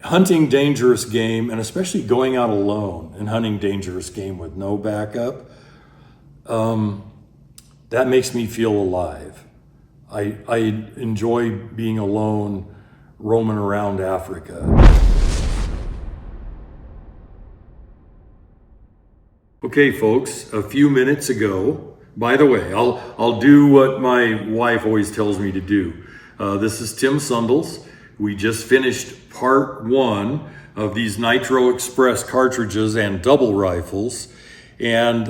hunting dangerous game, and especially going out alone and hunting dangerous game with no backup, that makes me feel alive. I enjoy being alone, roaming around Africa. Okay, folks, a few minutes ago, by the way, I'll do what my wife always tells me to do. This is Tim Sundles. We just finished part 1 of these Nitro Express cartridges and double rifles, and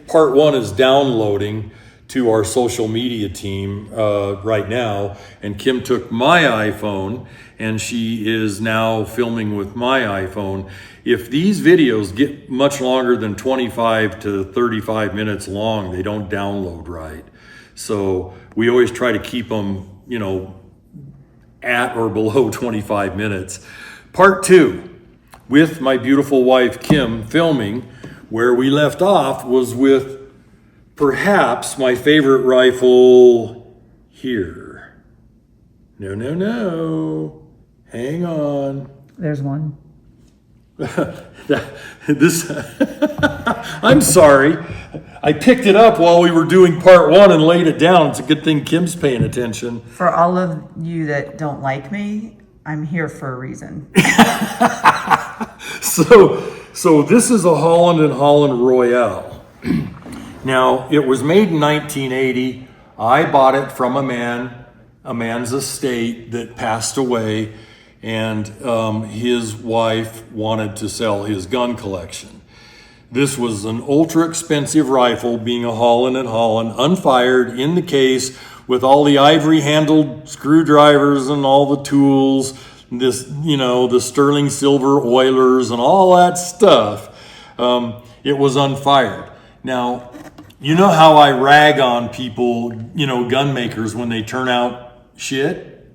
part 1 is downloading to our social media team right now, and Kim took my iPhone and she is now filming with my iPhone. If these videos get much longer than 25 to 35 minutes long, they don't download right. So we always try to keep them, at or below 25 minutes. Part 2, with my beautiful wife Kim filming. Where we left off was with perhaps my favorite rifle here. No. Hang on. There's one. I'm sorry. I picked it up while we were doing part 1 and laid it down. It's a good thing Kim's paying attention. For all of you that don't like me, I'm here for a reason. So this is a Holland and Holland Royale. Now, it was made in 1980. I bought it from a man's estate that passed away, and his wife wanted to sell his gun collection. This was an ultra expensive rifle, being a Holland and Holland, unfired, in the case, with all the ivory handled screwdrivers and all the tools, the sterling silver oilers and all that stuff. It was unfired. Now, you know how I rag on people, gun makers when they turn out shit?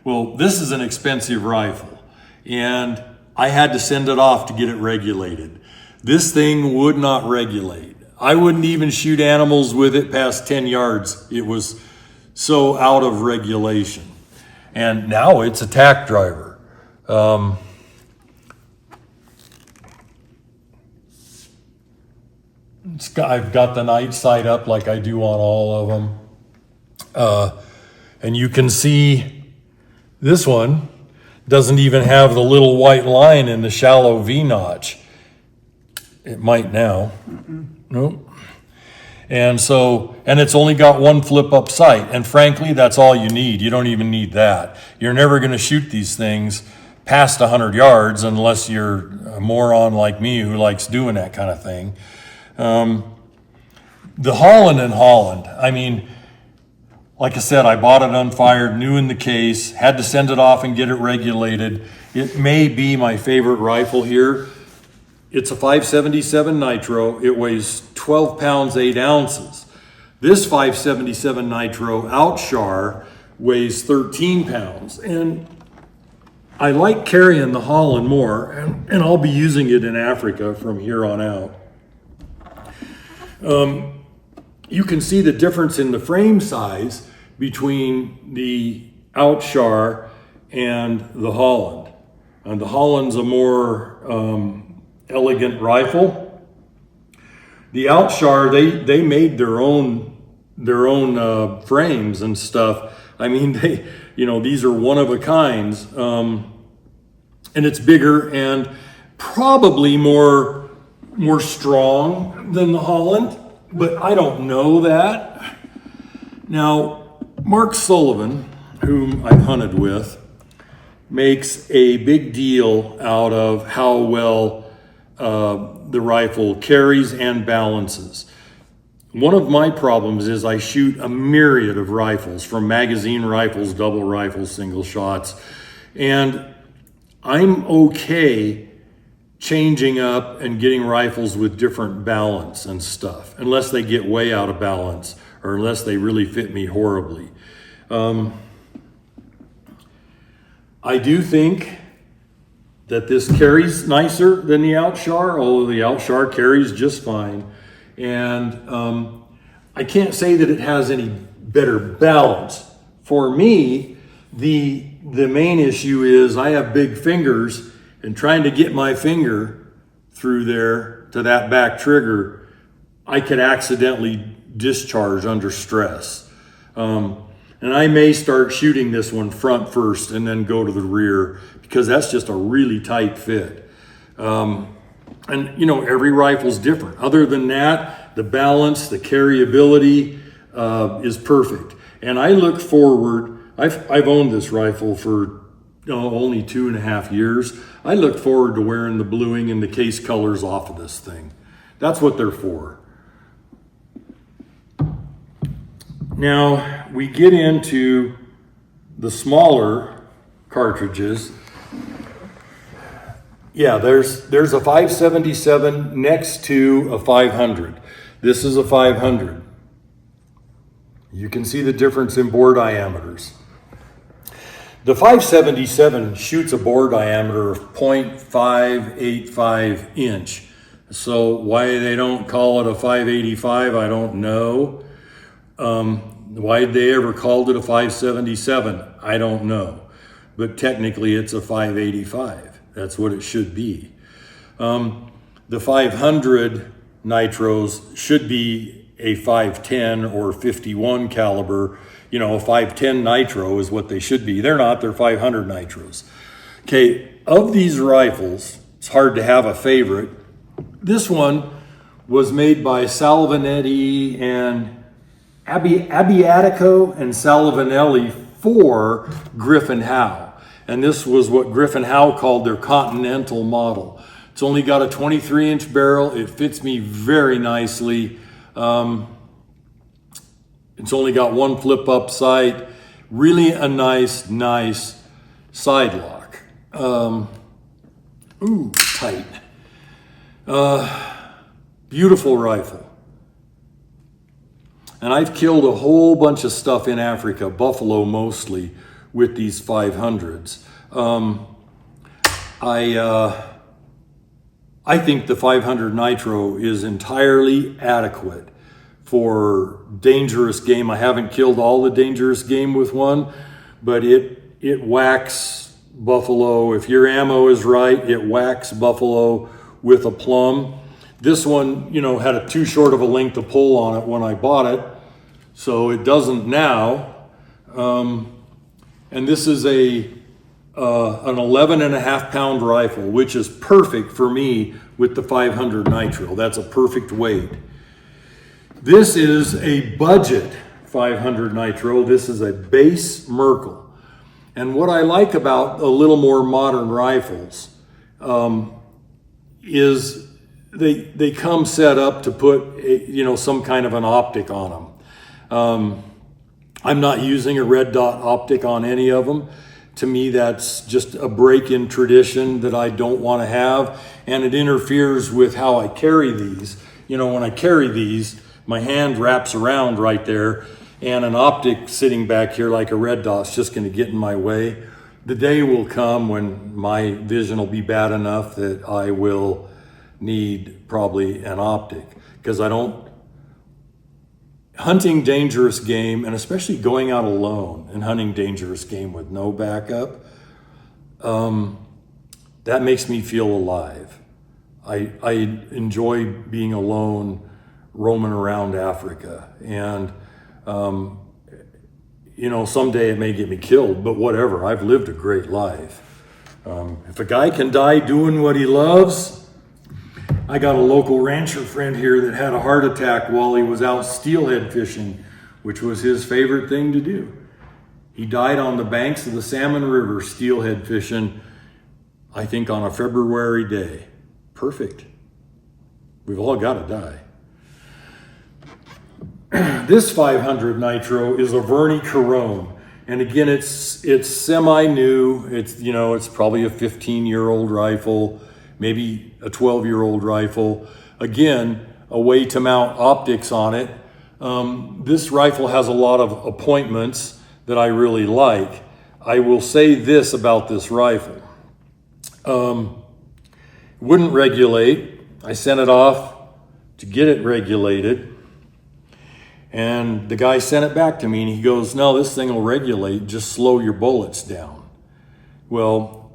Well, this is an expensive rifle, and I had to send it off to get it regulated. This thing would not regulate. I wouldn't even shoot animals with it past 10 yards. It was so out of regulation. And now it's a tack driver. I've got the night sight up like I do on all of them. And you can see this one doesn't even have the little white line in the shallow V-notch. It might now. Nope. And it's only got one flip up sight. And frankly, that's all you need. You don't even need that. You're never going to shoot these things past 100 yards unless you're a moron like me who likes doing that kind of thing. The Holland and Holland, like I said, I bought it unfired, new in the case, had to send it off and get it regulated. It may be my favorite rifle here. It's a 577 Nitro. It weighs 12 pounds, 8 ounces. This 577 Nitro Outshar weighs 13 pounds. And I like carrying the Holland more, and I'll be using it in Africa from here on out. You can see the difference in the frame size between the Outshar and the Holland. And the Holland's a more elegant rifle. The Outshar, they made their own frames and stuff. These are one of a kinds, and it's bigger and probably more strong than the Holland, but I don't know that. Now, Mark Sullivan, whom I've hunted with, makes a big deal out of how well the rifle carries and balances. One of my problems is I shoot a myriad of rifles, from magazine rifles, double rifles, single shots, and I'm okay changing up and getting rifles with different balance and stuff, unless they get way out of balance or unless they really fit me horribly. I do think that this carries nicer than the Outshar, although the Outshar carries just fine. And I can't say that it has any better balance. For me, the the main issue is I have big fingers, and trying to get my finger through there to that back trigger, I could accidentally discharge under stress. And I may start shooting this one front first and then go to the rear, because that's just a really tight fit. And you know, every rifle's different. Other than that, the balance, the carryability is perfect. And I look forward, I've owned this rifle for only 2.5 years. I look forward to wearing the bluing and the case colors off of this thing. That's what they're for. Now we get into the smaller cartridges. Yeah, there's a 577 next to a 500. This is a 500. You can see the difference in bore diameters. The 577 shoots a bore diameter of 0.585 inch. So why they don't call it a 585, I don't know. Why they ever called it a 577, I don't know. But technically it's a 585. That's what it should be. The 500 nitros should be a 510 or 51 caliber. You know, a 510 nitro is what they should be. They're not, they're 500 nitros. Okay, of these rifles, it's hard to have a favorite. This one was made by Salvanetti and Abbiatico and Salvanelli for Griffin and Howe. And this was what Griffin and Howe called their Continental model. It's only got a 23-inch barrel. It fits me very nicely. It's only got one flip-up sight. Really a nice side lock. Ooh, tight. Beautiful rifle. And I've killed a whole bunch of stuff in Africa, buffalo mostly, with these 500s. I think the 500 Nitro is entirely adequate for dangerous game. I haven't killed all the dangerous game with one, but it whacks buffalo. If your ammo is right, it whacks buffalo with a plumb. This one, you know, had a too short of a length of pull on it when I bought it, so it doesn't now. And this is an 11.5 pound rifle, which is perfect for me with the 500 Nitro. That's a perfect weight. This is a budget 500 Nitro. This is a base Merkel. And what I like about a little more modern rifles is they come set up to put some kind of an optic on them. I'm not using a red dot optic on any of them. To me, that's just a break in tradition that I don't want to have, and it interferes with how I carry these. You know, when I carry these, my hand wraps around right there, and an optic sitting back here like a red dot's just going to get in my way. The day will come when my vision will be bad enough that I will need probably an optic, because hunting dangerous game, and especially going out alone and hunting dangerous game with no backup, that makes me feel alive. I enjoy being alone, roaming around Africa, and someday it may get me killed, but whatever, I've lived a great life. If a guy can die doing what he loves, I got a local rancher friend here that had a heart attack while he was out steelhead fishing, which was his favorite thing to do. He died on the banks of the Salmon River steelhead fishing, I think on a February day. Perfect. We've all got to die. This 500 Nitro is a Verney-Carron. And again, it's semi-new. It's probably a 15-year-old rifle, maybe a 12-year-old rifle. Again, a way to mount optics on it. This rifle has a lot of appointments that I really like. I will say this about this rifle. Wouldn't regulate. I sent it off to get it regulated. And the guy sent it back to me and he goes, no, this thing will regulate, just slow your bullets down. Well,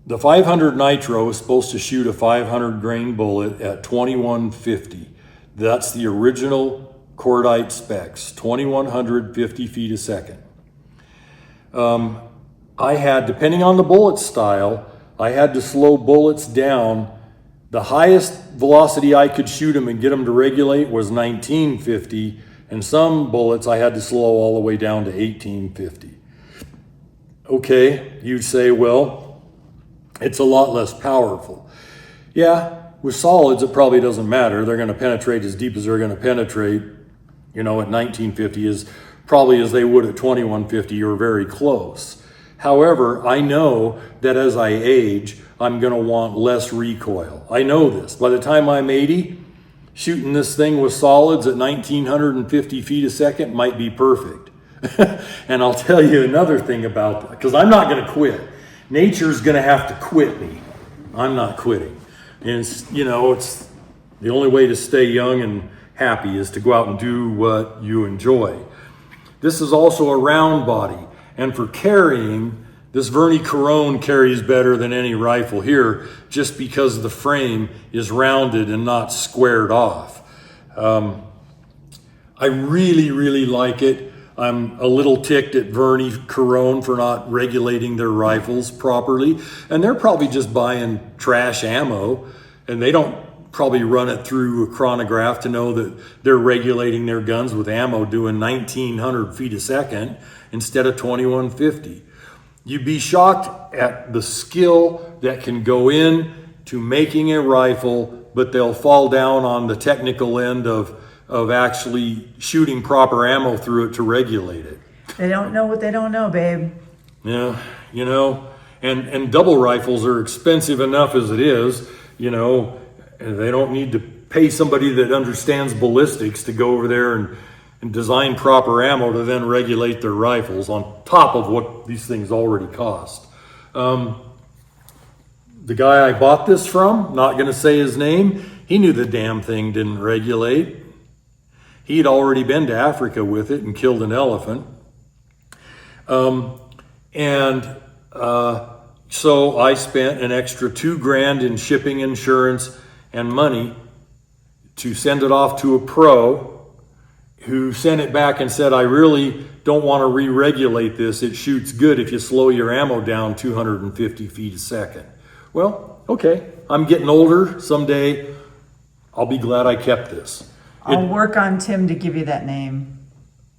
the 500 Nitro is supposed to shoot a 500 grain bullet at 2150. That's the original cordite specs, 2150 feet a second. I had, depending on the bullet style, I had to slow bullets down. The highest velocity I could shoot them and get them to regulate was 1950, and some bullets I had to slow all the way down to 1850. Okay, you'd say, well, it's a lot less powerful. Yeah, with solids it probably doesn't matter. They're going to penetrate as deep as they're going to penetrate, at 1950 as probably as they would at 2150 or very close. However, I know that as I age, I'm going to want less recoil. I know this. By the time I'm 80, shooting this thing with solids at 1950 feet a second might be perfect. And I'll tell you another thing about that, because I'm not going to quit. Nature's going to have to quit me. I'm not quitting. And it's the only way to stay young and happy is to go out and do what you enjoy. This is also a round body. And for carrying, this Verney-Carron carries better than any rifle here just because the frame is rounded and not squared off. I really, really like it. I'm a little ticked at Verney-Carron for not regulating their rifles properly. And they're probably just buying trash ammo, and they don't probably run it through a chronograph to know that they're regulating their guns with ammo doing 1900 feet a second instead of 2150. You'd be shocked at the skill that can go in to making a rifle, but they'll fall down on the technical end of actually shooting proper ammo through it to regulate it. They don't know what they don't know, babe. Yeah, and double rifles are expensive enough as it is, and they don't need to pay somebody that understands ballistics to go over there and design proper ammo to then regulate their rifles on top of what these things already cost. The guy I bought this from, not going to say his name, he knew the damn thing didn't regulate. He'd already been to Africa with it and killed an elephant. So I spent an extra $2,000 in shipping, insurance, and money to send it off to a pro who sent it back and said, I really don't want to re-regulate this. It shoots good if you slow your ammo down 250 feet a second. Well, okay, I'm getting older. Someday I'll be glad I kept this. I'll work on Tim to give you that name.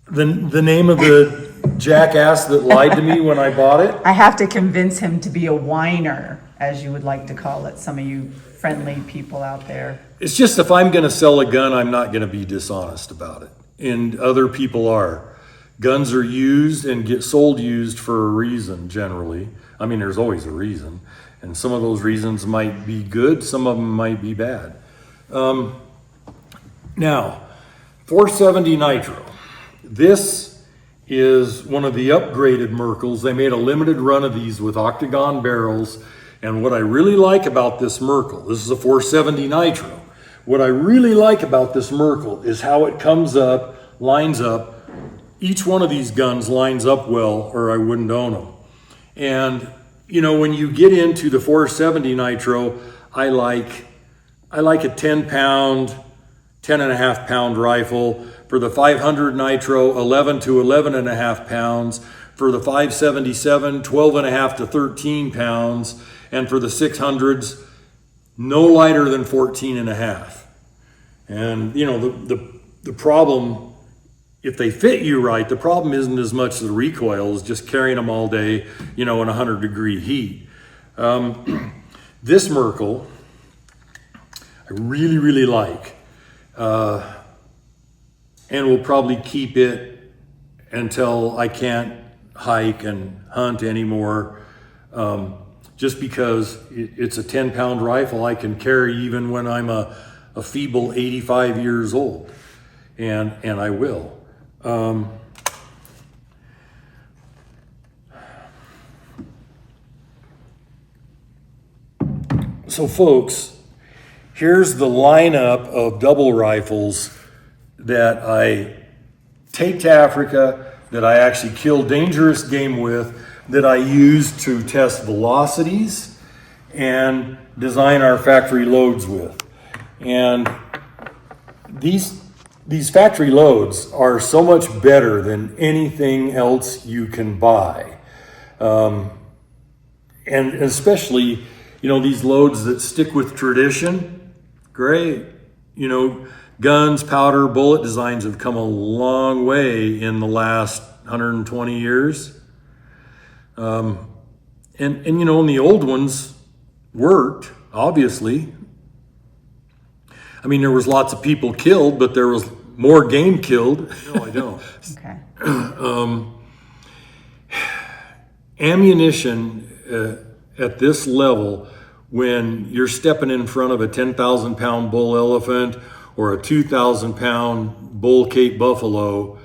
The name of the jackass that lied to me when I bought it? I have to convince him to be a whiner, as you would like to call it, some of you friendly people out there. It's just if I'm going to sell a gun, I'm not going to be dishonest about it. And other people are. Guns are used and get sold used for a reason, generally. I mean, there's always a reason. And some of those reasons might be good, some of them might be bad. Now, 470 Nitro. This is one of the upgraded Merkels. They made a limited run of these with octagon barrels. And what I really like about this Merkel, this is a 470 Nitro. What I really like about this Merkel is how it comes up, lines up. Each one of these guns lines up well, or I wouldn't own them. And, when you get into the 470 Nitro, I like a 10 pound, 10 and a half pound rifle. For the 500 Nitro, 11 to 11 and a half pounds. For the 577, 12 and a half to 13 pounds. And for the 600s, no lighter than 14 and a half. And, the problem, if they fit you right, the problem isn't as much the recoil as just carrying them all day, in 100-degree heat. This Merkel, I really, really like. And we'll probably keep it until I can't hike and hunt anymore. Just because it's a 10-pound rifle I can carry even when I'm a feeble 85 years old. And I will. So folks, here's the lineup of double rifles that I take to Africa, that I actually kill dangerous game with, that I use to test velocities and design our factory loads with. And these factory loads are so much better than anything else you can buy. And especially, you know, these loads that stick with tradition, great. You know, guns, powder, bullet designs have come a long way in the last 120 years. And you know, and the old ones worked, obviously. I mean, there was lots of people killed, but there was more game killed. No, I don't. Okay. Ammunition at this level, when you're stepping in front of a 10,000 pound bull elephant or a 2,000 pound bull Cape buffalo,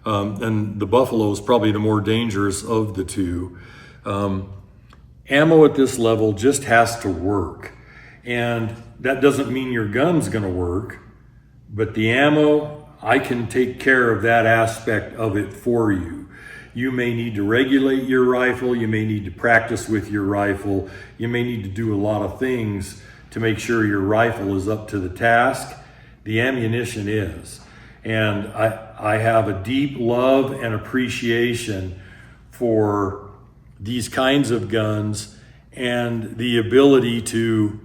and the buffalo is probably the more dangerous of the two. Ammo at this level just has to work. And that doesn't mean your gun's gonna work, but the ammo, I can take care of that aspect of it for you. You may need to regulate your rifle, you may need to practice with your rifle, you may need to do a lot of things to make sure your rifle is up to the task. The ammunition is. And I have a deep love and appreciation for these kinds of guns and the ability to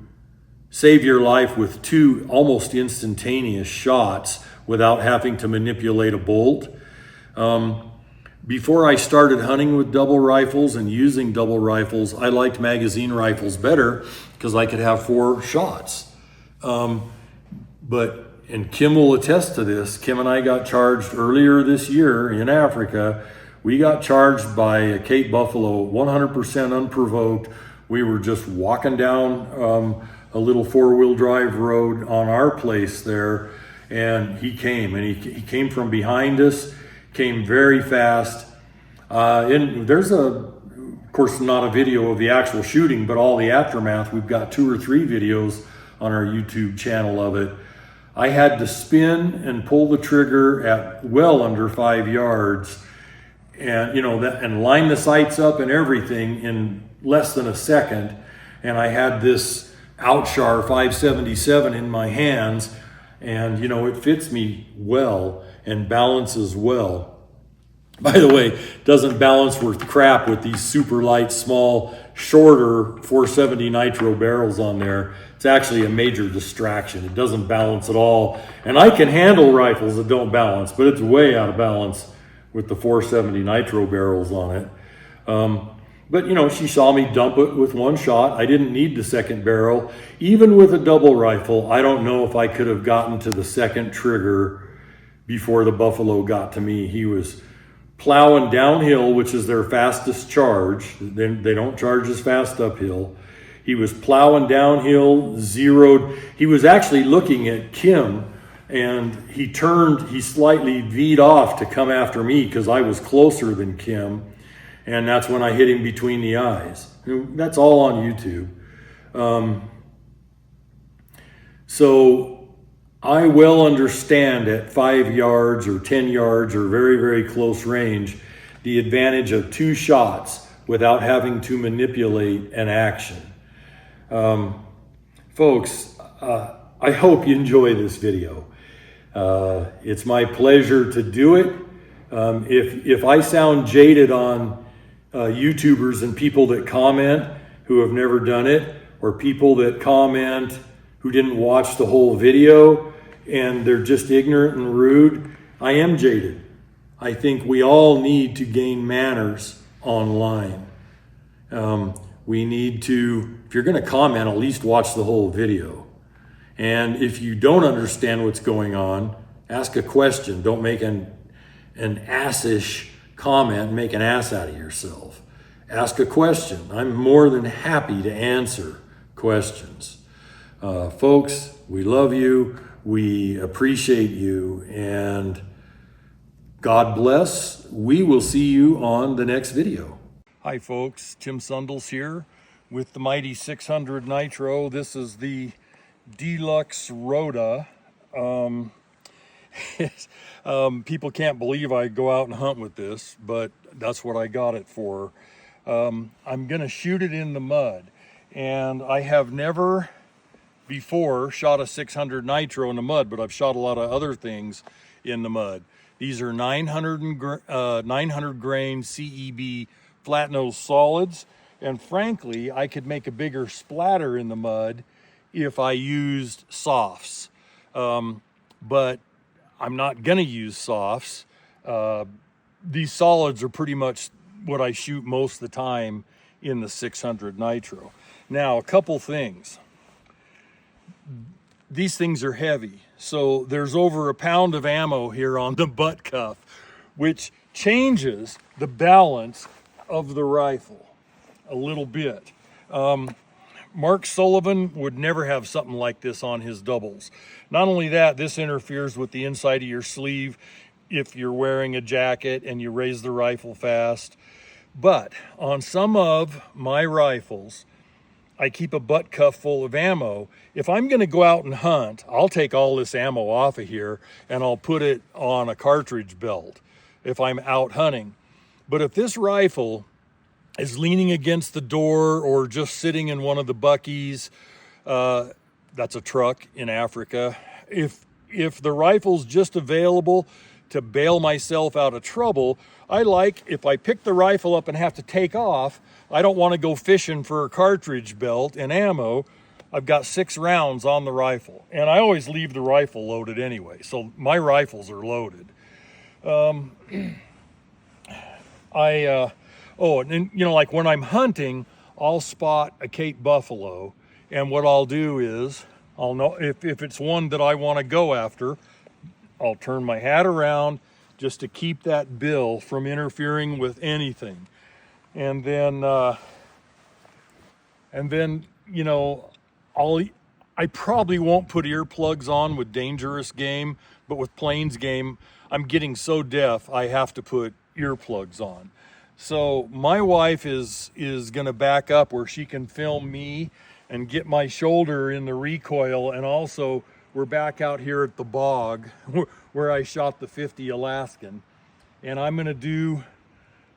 save your life with 2 almost instantaneous shots without having to manipulate a bolt. Before I started hunting with double rifles and using double rifles, I liked magazine rifles better because I could have 4 shots. And Kim will attest to this. Kim and I got charged earlier this year in Africa. We got charged by a Cape buffalo, 100% unprovoked. We were just walking down a little 4-wheel drive road on our place there, and he came, and he came from behind us, came very fast. And there's of course, not a video of the actual shooting, but all the aftermath. We've got 2 or 3 videos on our YouTube channel of it. I had to spin and pull the trigger at well under 5 yards, and you know that, and line the sights up and everything in less than a second. And I had this Outshar 577 in my hands, and you know, it fits me well and balances well. By the way, doesn't balance worth crap with these super light, small, shorter 470 Nitro barrels on there. It's actually a major distraction. It doesn't balance at all. And I can handle rifles that don't balance, but it's way out of balance with the 470 Nitro barrels on it. But you know, she saw me dump it with 1 shot. I didn't need the second barrel. Even with a double rifle, I don't know if I could have gotten to the second trigger before the buffalo got to me. He was plowing downhill, which is their fastest charge. They don't charge as fast uphill. He was plowing downhill, zeroed. He was actually looking at Kim, and he slightly V'd off to come after me because I was closer than Kim. And that's when I hit him between the eyes. That's all on YouTube. So I well understand at 5 yards or 10 yards or very, very close range, the advantage of 2 shots without having to manipulate an action. Folks, I hope you enjoy this video. It's my pleasure to do it. If I sound jaded on YouTubers and people that comment who have never done it, or people that comment who didn't watch the whole video and they're just ignorant and rude, I am jaded. I think we all need to gain manners online. We need to, if you're going to comment, at least watch the whole video. And if you don't understand what's going on, ask a question. Don't make an assish comment and make an ass out of yourself. Ask a question. I'm more than happy to answer questions. Folks, we love you. We appreciate you. And God bless. We will see you on the next video. Hi folks, Tim Sundles here with the mighty 600 Nitro. This is the Deluxe Rhoda. People can't believe I go out and hunt with this, but that's what I got it for. I'm gonna shoot it in the mud. And I have never before shot a 600 Nitro in the mud, but I've shot a lot of other things in the mud. These are 900 grain CEB flat nose solids. And frankly, I could make a bigger splatter in the mud if I used softs. But I'm not gonna use softs. These solids are pretty much what I shoot most of the time in the 600 Nitro. Now, a couple things. These things are heavy. So there's over a pound of ammo here on the butt cuff, which changes the balance of the rifle a little bit. Mark Sullivan would never have something like this on his doubles. Not only that, this interferes with the inside of your sleeve if you're wearing a jacket and you raise the rifle fast. But on some of my rifles, I keep a butt cuff full of ammo. If I'm gonna go out and hunt, I'll take all this ammo off of here and I'll put it on a cartridge belt if I'm out hunting. But if this rifle is leaning against the door or just sitting in one of the buckies, that's a truck in Africa. If the rifle's just available to bail myself out of trouble, if I pick the rifle up and have to take off, I don't want to go fishing for a cartridge belt and ammo. I've got 6 rounds on the rifle, and I always leave the rifle loaded anyway, so my rifles are loaded. And then, like when I'm hunting, I'll spot a Cape buffalo, and what I'll do is, I'll know if it's one that I want to go after, I'll turn my hat around just to keep that bill from interfering with anything. And then I probably won't put earplugs on with dangerous game, but with plains game, I'm getting so deaf, I have to put earplugs on. So my wife is gonna back up where she can film me and get my shoulder in the recoil, and also we're back out here at the bog where I shot the 50 Alaskan, and I'm gonna do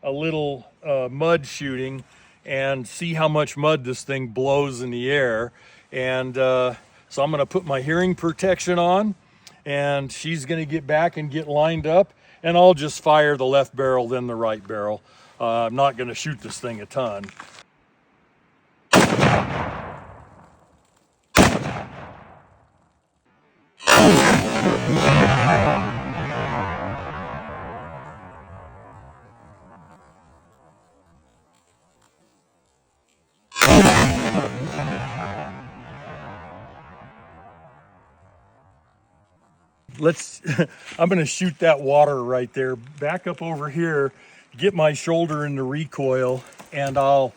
a little mud shooting and see how much mud this thing blows in the air. And so I'm gonna put my hearing protection on, and she's gonna get back and get lined up, and I'll just fire the left barrel, then the right barrel. I'm not gonna shoot this thing a ton. I'm gonna shoot that water right there. Back up over here, get my shoulder in the recoil, and I'll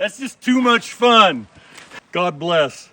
That's just too much fun. God bless.